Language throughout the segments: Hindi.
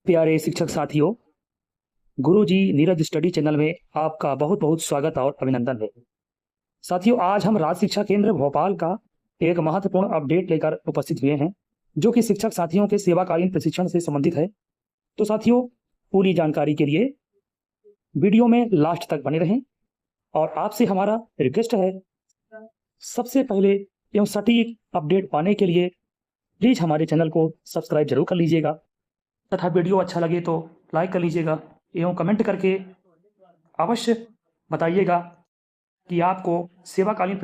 प्यारे शिक्षक साथियों, गुरुजी नीरज स्टडी चैनल में आपका बहुत बहुत स्वागत और अभिनंदन है। साथियों, आज हम राज्य शिक्षा केंद्र भोपाल का एक महत्वपूर्ण अपडेट लेकर उपस्थित हुए हैं, जो कि शिक्षक साथियों के सेवाकालीन प्रशिक्षण से संबंधित है। तो साथियों, पूरी जानकारी के लिए वीडियो में लास्ट तक बने रहें और आपसे हमारा रिक्वेस्ट है, सबसे पहले एवं सटीक अपडेट पाने के लिए प्लीज हमारे चैनल को सब्सक्राइब जरूर कर लीजिएगा तथा वीडियो अच्छा लगे तो लाइक कर लीजिएगा एवं कमेंट करके अवश्य बताइएगा कि आपके सेवाकालीन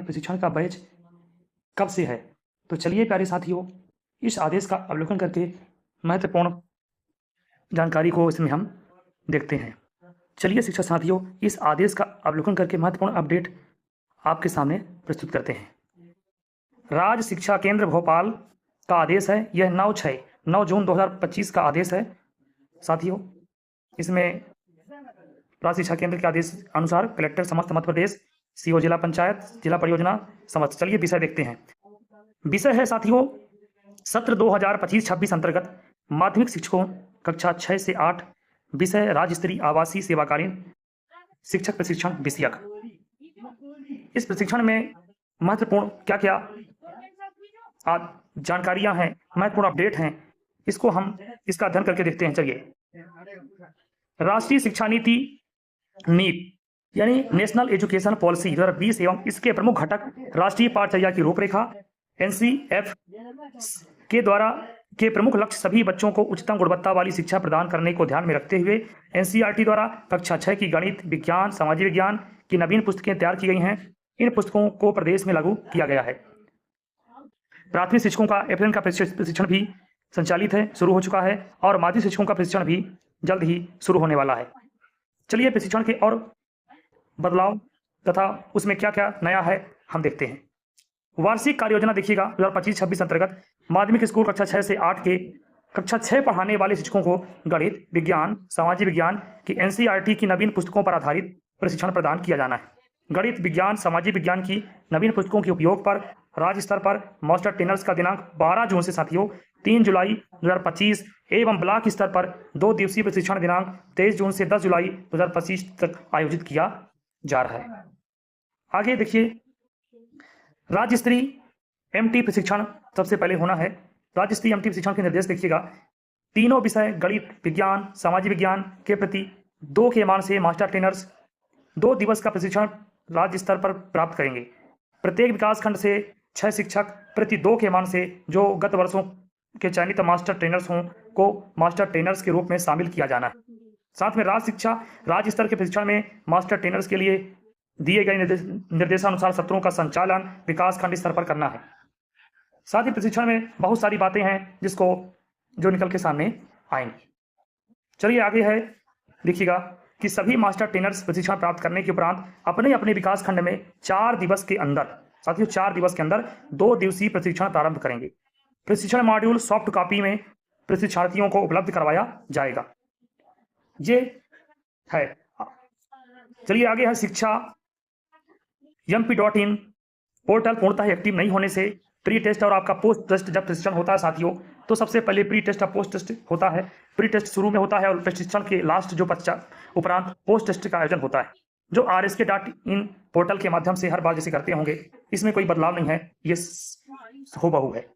प्रशिक्षण का बैच कब से है। तो चलिए प्यारे साथियों, इस आदेश का अवलोकन करके महत्वपूर्ण जानकारी को इसमें हम देखते हैं। चलिए शिक्षक साथियों, इस आदेश का अवलोकन करके महत्वपूर्ण अपडेट आपके सामने प्रस्तुत करते हैं। राज्य शिक्षा केंद्र भोपाल का आदेश है, यह 9 जून 2025 का आदेश है। साथियों, इसमें राज्य शिक्षा केंद्र के आदेश अनुसार कलेक्टर समस्त मध्य प्रदेश, सीओ जिला पंचायत, जिला परियोजना समस्त। चलिए विषय देखते हैं। विषय है साथियों, सत्र 2025-26 अंतर्गत माध्यमिक शिक्षकों कक्षा 6 से 8, विषय राज्य स्तरीय आवासीय सेवाकालीन शिक्षक प्रशिक्षण विषयक। इस प्रशिक्षण में महत्वपूर्ण क्या क्या जानकारियां हैं, महत्वपूर्ण अपडेट हैं, इसका अध्ययन करके देखते हैं। चलिए, राष्ट्रीय शिक्षा नीति नीप यानी नेशनल एजुकेशन पॉलिसी 2020 एवं इसके प्रमुख घटक राष्ट्रीय पाठचर्या की रूपरेखा एनसीएफ के द्वारा के प्रमुख लक्ष्य सभी बच्चों को उच्चतम गुणवत्ता वाली शिक्षा प्रदान करने को ध्यान में रखते हुए एनसीईआरटी द्वारा कक्षा 6 की गणित, विज्ञान, सामाजिक विज्ञान की नवीन पुस्तकें तैयार की गई हैं। इन पुस्तकों को प्रदेश में लागू किया गया है। प्राथमिक शिक्षकों का एफएन का प्रशिक्षण भी संचालित है, शुरू हो चुका है और माध्यमिक शिक्षकों का प्रशिक्षण भी जल्द ही शुरू होने वाला है। चलिए प्रशिक्षण के और बदलाव तथा उसमें क्या क्या नया है हम देखते हैं। वार्षिक कार्य योजना देखिएगा 2025-26 अंतर्गत माध्यमिक स्कूल कक्षा 6 से 8 के कक्षा 6 पढ़ाने वाले शिक्षकों को गणित, विज्ञान, सामाजिक विज्ञान की एनसीईआरटी की नवीन पुस्तकों पर आधारित प्रशिक्षण प्रदान किया जाना है। गणित, विज्ञान, सामाजिक विज्ञान की नवीन पुस्तकों के उपयोग पर राज्य स्तर पर मास्टर ट्रेनर्स का दिनांक 12 जून से साथियों 3 जुलाई 2025 एवं ब्लॉक स्तर पर 2 दिवसीय प्रशिक्षण दिनांक 23 जून से 10 जुलाई 2025 तक आयोजित किया जा रहा है। आगे देखिए, राज्य स्तरीय एमटी प्रशिक्षण सबसे पहले होना है। राज्य स्तरीय एमटी प्रशिक्षण के निर्देश देखिएगा। तीनों विषय गणित, विज्ञान, सामाजिक विज्ञान के प्रति 2 के मान से मास्टर ट्रेनर्स 2 दिवस का प्रशिक्षण राज्य स्तर पर प्राप्त करेंगे। प्रत्येक विकास खंड से 6 शिक्षक प्रति 2 के मान से जो गत वर्षों के चयनित मास्टर ट्रेनर्स हों को मास्टर ट्रेनर्स के रूप में शामिल किया जाना है। साथ में राज्य स्तर के प्रशिक्षण में मास्टर ट्रेनर्स के लिए दिए गए निर्देशानुसार सत्रों का संचालन विकास खंड स्तर पर करना है। साथ ही प्रशिक्षण में बहुत सारी बातें हैं जो निकल के सामने आएंगी। चलिए आगे है, देखिएगा कि सभी मास्टर ट्रेनर्स प्रशिक्षण प्राप्त करने के उपरांत अपने अपने विकास खंड में 4 दिवस के अंदर 2 दिवसीय प्रशिक्षण प्रारंभ करेंगे। प्रशिक्षण मॉड्यूल सॉफ्ट कॉपी में प्रशिक्षणार्थियों को उपलब्ध करवाया जाएगा। ये है। चलिए आगे है, शिक्षा mp.in पोर्टल पूर्णतः एक्टिव नहीं होने से प्री टेस्ट और आपका पोस्ट टेस्ट जब प्रशिक्षण होता है साथियों, तो सबसे पहले प्री टेस्ट और पोस्ट टेस्ट होता है। प्री टेस्ट शुरू में होता है और प्रशिक्षण के लास्ट जो उपरांत पोस्ट टेस्ट का आयोजन होता है, जो rsk.in पोर्टल के माध्यम से हर बार जैसे करते होंगे। इसमें कोई बदलाव नहीं है, ये हूबहू है।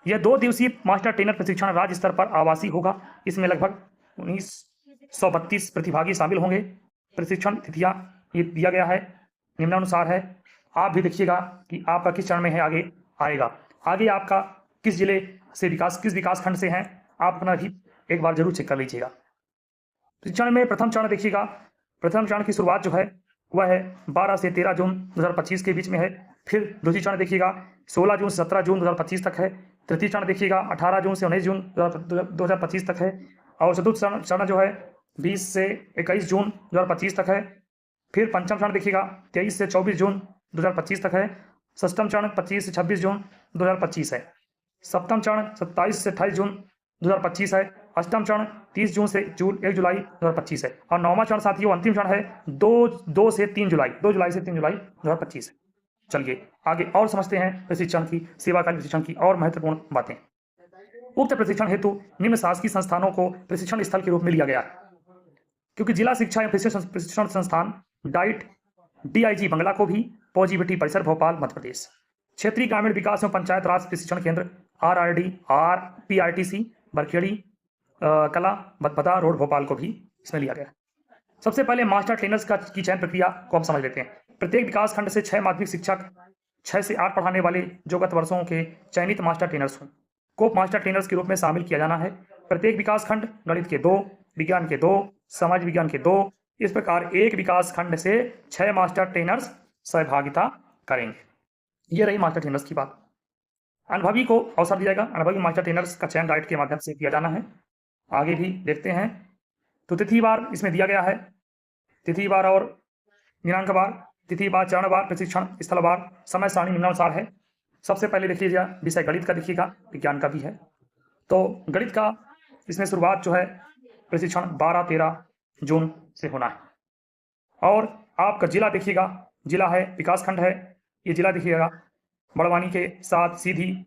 यह 2 दिवसीय मास्टर ट्रेनर प्रशिक्षण राज्य स्तर पर आवासीय होगा। इसमें लगभग 1932 प्रतिभागी शामिल होंगे। प्रशिक्षण तिथियां ये दिया गया है, निम्नानुसार है। आप भी देखिएगा कि आपका किस चरण में है, आगे आएगा। आगे आपका किस जिले से किस विकास खंड से हैं, आप अपना भी एक बार जरूर चेक कर लीजिएगा। प्रशिक्षण में प्रथम चरण देखिएगा। प्रथम चरण की शुरुआत जो है वह है 12 से 13 जून 2025 के बीच में है। फिर द्वितीय चरण देखिएगा 16 जून से 17 जून 2025 तक है। तृतीय चरण देखिएगा 18 जून से 19 जून 2025 तक है। और चतुर्थ चरण जो है 20 से 21 जून 2025 तक है। फिर पंचम चरण देखिएगा 23 से 24 जून 2025 तक है। षष्ठम चरण 25 से 26 जून 2025 है। सप्तम चरण 27 से 28 जून 2025 है। अष्टम चरण 30 जून से 1 जुलाई 2025 है। और नौवां चरण साथियों अंतिम चरण है 2 से 3 जुलाई 2025 है। चलिए आगे और समझते हैं प्रशिक्षण की, सेवाकालीन प्रशिक्षण की और महत्वपूर्ण बातें। उक्त प्रशिक्षण हेतु निम्न शासकीय संस्थानों को प्रशिक्षण स्थल के रूप में लिया गया है। क्योंकि जिला शिक्षा एवं प्रशिक्षण संस्थान डाइट DIG बंगला को भी पॉजिटिविटी परिसर भोपाल मध्य प्रदेश, क्षेत्रीय ग्रामीण विकास एवं पंचायत राज प्रशिक्षण केंद्र RRD RPRTC बरखेड़ी कला भदभदा रोड भोपाल को भी इसमें लिया गया। सबसे पहले मास्टर ट्रेनर्स की चयन प्रक्रिया को हम समझ लेते हैं। प्रत्येक विकास खंड से 6 माध्यमिक शिक्षक 6 से 8 पढ़ाने वाले जो गत वर्षों के चयनित मास्टर ट्रेनर्स हों को मास्टर ट्रेनर्स के रूप में शामिल किया जाना है। प्रत्येक विकास खंड गणित के 2, विज्ञान के 2, समाज विज्ञान के 2, इस प्रकार एक विकास खंड से 6 मास्टर ट्रेनर्स सहभागिता करेंगे। ये रही मास्टर ट्रेनर्स की बात। अनुभवी को अवसर दिया जाएगा। अनुभवी मास्टर ट्रेनर्स का चयन डाइट के माध्यम से किया जाना है। आगे भी देखते हैं। तो तिथिवार इसमें दिया गया है, तिथिवार और दिनांकवार, तिथिवार, चरणवार, प्रशिक्षण स्थलवार, समय सारणी निम्नानुसार है। सबसे पहले देख लीजिएगा विषय गणित का, देखिएगा विज्ञान का भी है। तो गणित का इसमें शुरुआत जो है प्रशिक्षण 12-13 जून से होना है। और आपका जिला देखिएगा, जिला है विकासखंड है, ये जिला देखिएगा बड़वानी के 7, सीधी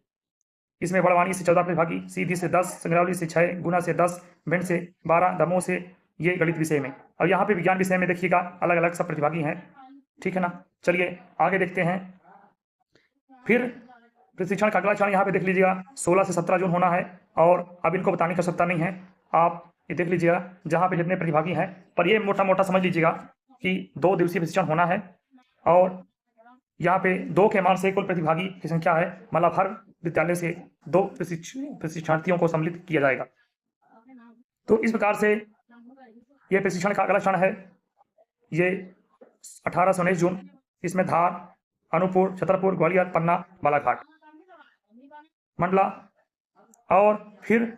इसमें बड़वानी से 14 प्रतिभागी, सीधी से 10, संग्रावली से 6, गुना से 10, भिंड से 12, दमोह से, ये गणित विषय में। और यहाँ पे विज्ञान विषय में देखिएगा अलग अलग सब प्रतिभागी हैं, ठीक है ना। चलिए आगे देखते हैं। फिर प्रशिक्षण का अगला चरण यहाँ पे देख लीजिएगा 16 से 17 जून होना है। और अब इनको बताने की आवश्यकता नहीं है, आप ये देख लीजिएगा जहाँ पे जितने प्रतिभागी हैं। पर ये मोटा मोटा समझ लीजिएगा कि 2 दिवसीय प्रशिक्षण होना है। और यहाँ पे 2 के मान से कुल प्रतिभागी की संख्या है, मतलब हर विद्यालय से 2 प्रशिक्षणार्थियों को सम्मिलित किया जाएगा। तो इस प्रकार से ये प्रशिक्षण का अगला क्षण है, ये 18 से 19 जून, इसमें धार, अनूपपुर, छतरपुर, ग्वालियर, पन्ना, बालाघाट, मंडला। और फिर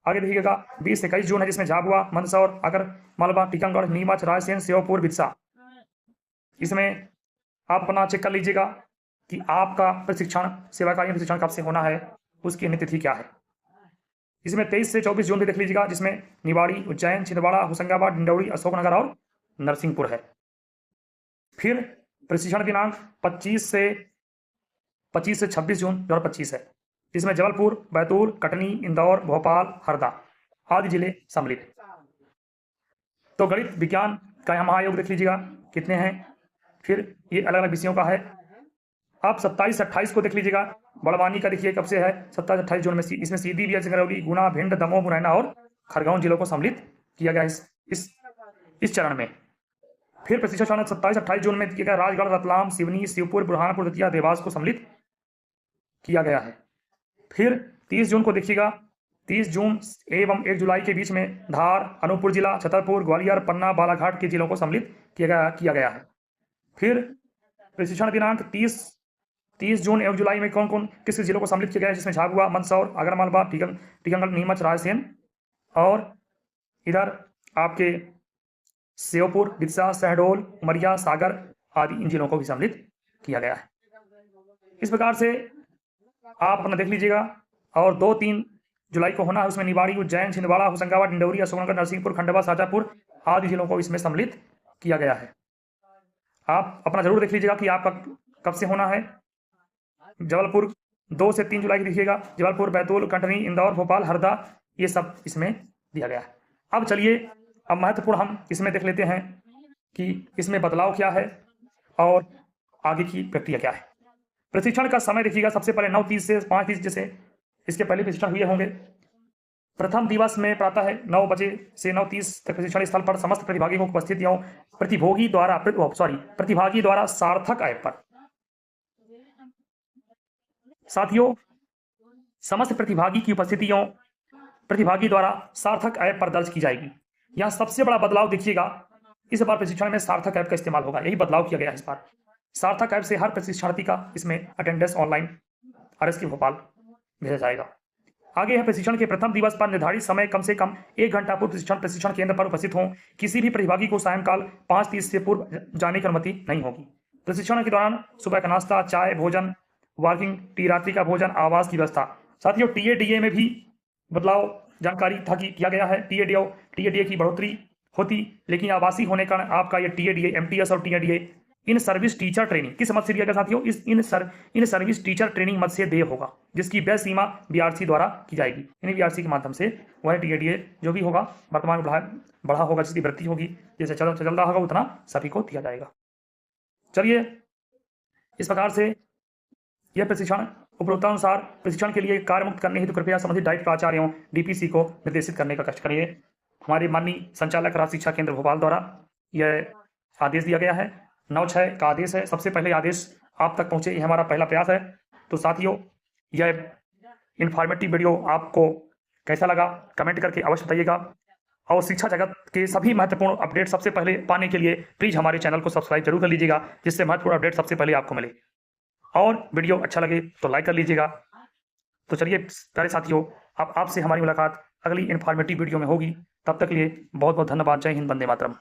आगे देखिएगा 20 से 21 जून है, जिसमें झाबुआ, मंदसौर, अगर मालवा, टीकमगढ़, नीमच, रायसेन, श्योपुर, बिरसा। इसमें आप अपना चेक कर लीजिएगा कि आपका प्रशिक्षण सेवाकालीन प्रशिक्षण कब से होना है, उसकी अन्य तिथि क्या है। इसमें 23 से 24 जून भी देख लीजिएगा, जिसमें निवाड़ी, उज्जैन, छिंदवाड़ा, होशंगाबाद, डिंडौरी, अशोकनगर और नरसिंहपुर है। फिर प्रशिक्षण दिनांक 25 से 26 जून 2025 है, जिसमें जबलपुर, बैतूल, कटनी, इंदौर, भोपाल, हरदा आदि जिले सम्मिलित। तो गणित विज्ञान का यहाँ महायोग देख लीजिएगा कितने हैं। फिर ये अलग अलग विषयों का है। आप 27 से 28 को देख लीजिएगा, बड़वानी का देखिए कब से है, 27-28 जून में। इसमें सीधी भी है, सिंगरौली, गुना, भिंड, दमोह, मुरैना और खरगोन जिलों को सम्मिलित किया गया इस चरण में। फिर प्रशिक्षण चरण 27-28 जून में किया गया, राजगढ़, रतलाम, सिवनी, शिवपुर, बुरहानपुर, दतिया, देवास को सम्मिलित किया गया है। फिर 30 जून को देखिएगा, 30 जून एवं 1 जुलाई के बीच में धार, अनूपपुर जिला, छतरपुर, ग्वालियर, पन्ना, बालाघाट के जिलों को सम्मिलित किया गया है। फिर प्रशिक्षण दिनांक 30 जून एवं जुलाई में कौन कौन किस जिलों को सम्मिलित किया गया है, जिसमें झाबुआ, मंदसौर, आगरमालवा, टीकमगढ़, नीमच, रायसेन और इधर आपके श्योपुर, बिरसा, शहडोल, उमरिया, सागर आदि इन जिलों को भी सम्मिलित किया गया है। इस प्रकार से आप अपना देख लीजिएगा। और 2-3 जुलाई को होना है, उसमें निवाड़ी, उज्जैन, छिंदवाड़ा, होशंगाबाद, डिंडौरी, अशोकनगर, नरसिंहपुर, खंडवा, शाजापुर आदि जिलों को इसमें सम्मिलित किया गया है। आप अपना जरूर देख लीजिएगा कि आपका कब से होना है। जबलपुर 2 से 3 जुलाई की देखिएगा, जबलपुर, बैतूल, कटनी, इंदौर, भोपाल, हरदा, ये सब इसमें दिया गया है। अब चलिए, अब महत्वपूर्ण हम इसमें देख लेते हैं कि इसमें बदलाव क्या है और आगे की प्रक्रिया क्या है। प्रशिक्षण का समय देखिएगा, सबसे पहले 9:30 से 5:30, जैसे इसके पहले प्रशिक्षण हुए होंगे। प्रथम दिवस में प्रातः 9 बजे से 9:30 तक प्रशिक्षण स्थल पर समस्त प्रतिभागियों को उपस्थित एवं प्रतिभागी द्वारा सार्थक ऐप पर। साथियों, समस्त प्रतिभागी की उपस्थितियों प्रतिभागी द्वारा सार्थक ऐप पर दर्ज की जाएगी। यहाँ सबसे बड़ा बदलाव देखिएगा, इस बार प्रशिक्षण में सार्थक ऐप का इस्तेमाल होगा, यही बदलाव किया गया है इस बार। सार्थक ऐप से हर प्रशिक्षणार्थी का इसमें अटेंडेंस ऑनलाइन RSK भोपाल भेजा जाएगा। आगे है प्रशिक्षण के प्रथम दिवस पर निर्धारित समय कम से कम 1 घंटा पूर्व प्रशिक्षण केंद्र पर उपस्थित हों। किसी भी प्रतिभागी को सायंकाल 5:30 से पूर्व जाने की अनुमति नहीं होगी। प्रशिक्षण के दौरान सुबह का नाश्ता, चाय, भोजन, वॉकिंग टी, रात्रि का भोजन, आवास की व्यवस्था। साथियों, TADA में भी बदलाव जानकारी था कि किया गया है। TADA की बढ़ोतरी होती, लेकिन आवासीय होने का आपका ये TADA MTS और TADA in service teacher training किस मद से दिया गया साथियों? इन सर्विस टीचर ट्रेनिंग मद से देय होगा, जिसकी व्यय सीमा बीआरसी द्वारा की जाएगी। यानी बीआरसी के माध्यम से वह टीएडीए जो भी होगा वर्तमान में बढ़ा होगा, जिसकी वृद्धि होगी, जैसे चल रहा होगा उतना सभी को दिया जाएगा। चलिए, इस प्रकार से यह प्रशिक्षण उपरोक्तानुसार प्रशिक्षण के लिए कार्य मुक्त करने हेतु कृपया संबंधित डाइट प्राचार्य एवं डीपीसी को निर्देशित करने का कष्ट करिए। हमारे माननीय संचालक राज्य शिक्षा केंद्र भोपाल द्वारा यह आदेश दिया गया है, 9/6 का आदेश है। सबसे पहले आदेश आप तक पहुंचे, यह हमारा पहला प्रयास है। तो साथियों, यह इंफॉर्मेटिव वीडियो आपको कैसा लगा कमेंट करके अवश्य बताइएगा, और शिक्षा जगत के सभी महत्वपूर्ण अपडेट सबसे पहले पाने के लिए प्लीज हमारे चैनल को सब्सक्राइब जरूर कर लीजिएगा, जिससे महत्वपूर्ण अपडेट सबसे पहले आपको मिले। और वीडियो अच्छा लगे तो लाइक कर लीजिएगा। तो चलिए प्यारे साथियों, अब आपसे हमारी मुलाकात अगली इंफॉर्मेटिव वीडियो में होगी। तब तक के लिए बहुत बहुत धन्यवाद। जय हिंद, वंदे मातरम।